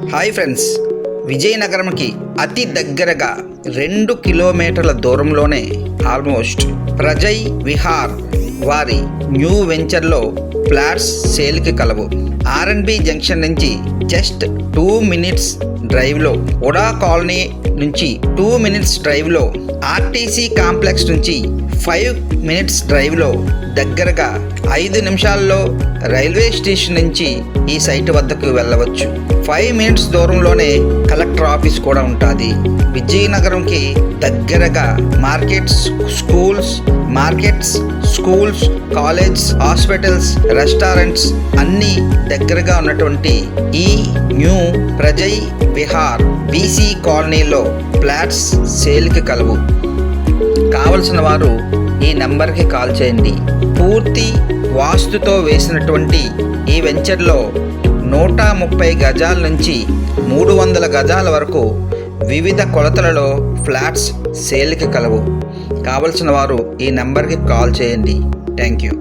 Hi friends, విజయనగరంకి అతి దగ్గరగా 2 కిలోమీటర్ల దూరంలోనే ఆల్మోస్ట్ ప్రజయ్ విహార్ వారి న్యూ వెంచర్లో ఫ్లాట్స్ సేల్కి కలవు. ఆర్ఎండ్బి జంక్షన్ నుంచి జస్ట్ 2 మినిట్స్ డ్రైవ్లో, ఉడా కాలనీ నుంచి 2 మినిట్స్ డ్రైవ్లో, ఆర్టీసీ కాంప్లెక్స్ నుంచి 5 మినిట్స్ డ్రైవ్లో, దగ్గరగా 5 నిమిషాల్లో రైల్వే స్టేషన్ నుంచి ఈ సైట్ వద్దకు వెళ్ళవచ్చు. 5 మినిట్స్ దూరంలోనే కలెక్టర్ ఆఫీస్ కూడా ఉంటుంది. విజయనగరంకి దగ్గరగా స్కూల్స్, కాలేజ్, హాస్పిటల్స్, రెస్టారెంట్స్ అన్నీ దగ్గరగా ఉన్నటువంటి ఈ న్యూ ప్రజయ్ విహార్ బీసీ కాలనీలో ఫ్లాట్స్ సేల్కి కలవు. కావలసిన వారు ఈ నెంబర్కి కాల్ చేయండి. పూర్తి వాస్తుతో వేసినటువంటి ఈ వెంచర్లో 130 గజాల నుంచి 300 గజాల వరకు వివిధ కొలతలలో ఫ్లాట్స్ సేల్కి కలవు. కావలసిన వారు ఈ నెంబర్కి కాల్ చేయండి. Thank you.